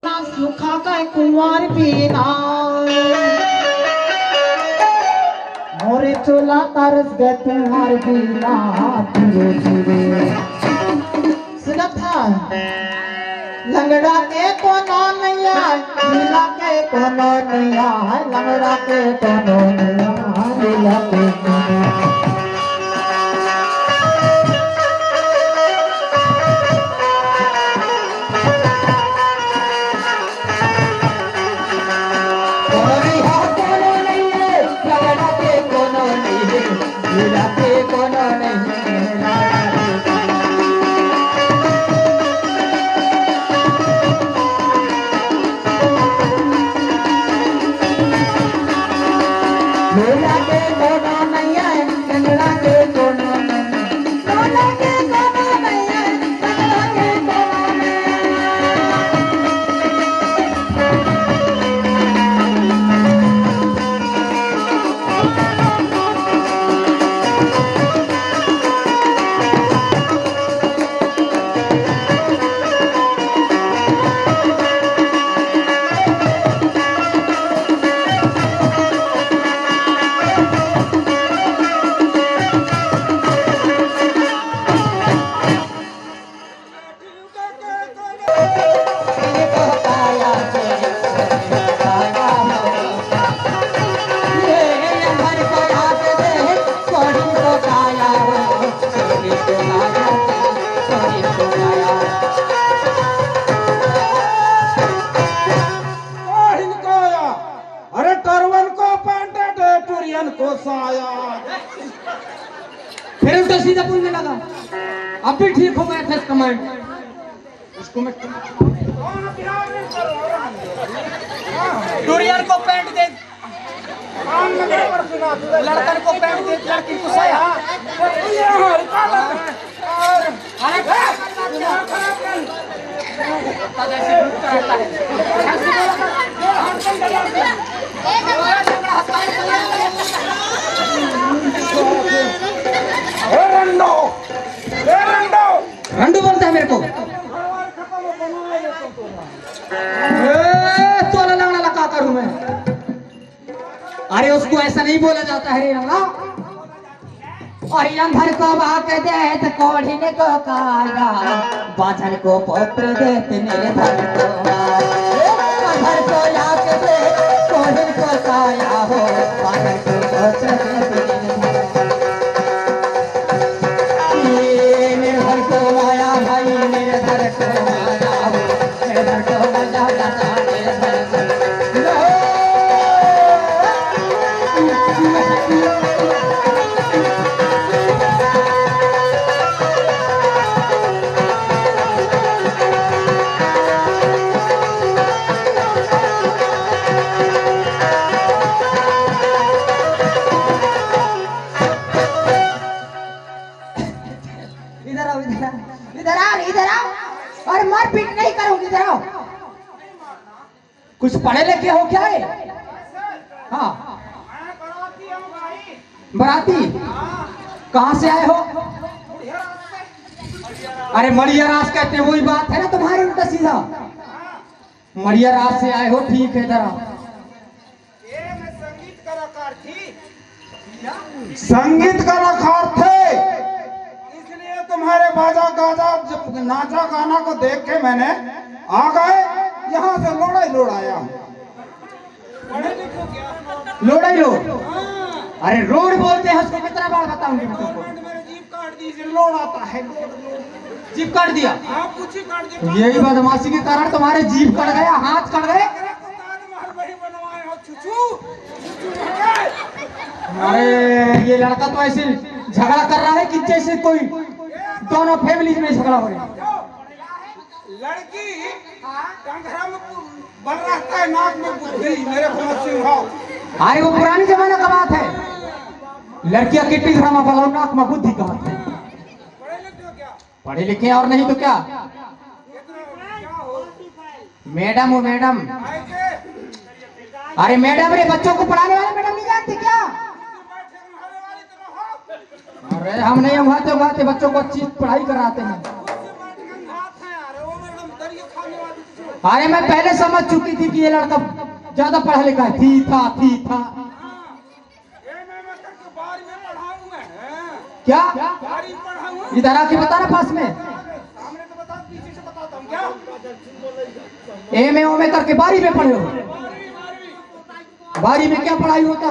सुखा का कुंवर पीना मोरे चोला तरस गए तुम्हारे बिना धीरे धीरे सुना था लंगड़ा के कोनो नहीं है लीला के कोनो नहीं है लंगड़ा के कोनो नहीं है लीला के कोनो फिर उल्टा सीधा बोलने लगा। अब भी ठीक हो गया था कमांड उसको मैं डोरियन को पैंट दे लड़कन को पैंट दे लड़की को साया रंडू बोलता है मेरे को तोला लंगड़ा लगा करूं मैं। अरे उसको ऐसा नहीं बोला जाता है रे लंगड़ा। और अंधर को बात देत कोढ़ी ने को काया बाझन को पत्र देते मेरे धर को अंधर को याद दे कोढ़ी को काया हो बाझन को पत्र देते मेरे धर को आया भाई मेरे धर को आया हो मेरे धर को मजा जाता मेरे धर कुछ पढ़े लिखे हो क्या है? हाँ बराती कहाँ से आए हो? अरे मड़िया रास कहते हैं वही बात है ना तुम्हारी उल्टा सीधा। मड़िया रास से आए हो ठीक है जरा। मैं संगीत कलाकार थी संगीत कलाकार थे इसलिए तुम्हारे बाजा गाजा नाचा गाना को देख के मैंने आ गए यहाँ से लोड़ाया लोड़ाई रोड। अरे रोड बोलते हैं उसको कितना बार बताऊंगी मैं तुमको। मेरे जीप काट दी लोड आता है जीप काट दिया आप कुछ ही काट दिया। यही बदमाशी के कारण तुम्हारे जीप कट गया हाथ कट गए। अरे ये लड़का तो ऐसे झगड़ा कर रहा है कि जैसे कोई दोनों फैमिली में झगड़ा हो रहा है। लड़की कंघरा में बन रहता है नाक में बुद्धि मेरे अरे वो पुरानी जमाने का बात है। लड़कियां किट्टी घरा में बलाओ नाक में बुद्धि का बात है। पढ़े लिखे और नहीं तो क्या मैडम हो मैडम। अरे मैडम रे बच्चों को पढ़ाने वाले मैडम नहीं जानते क्या? अरे हम नहीं उठाते बच्चों को अच्छी पढ़ाई कराते हैं। अरे मैं पहले समझ चुकी थी कि ये लड़का ज्यादा पढ़ा लिखा है। थी था क्या इधर आके बता ना पास में ए में ओ में करके बारी में पढ़े हो। बारी में क्या पढ़ाई होता है?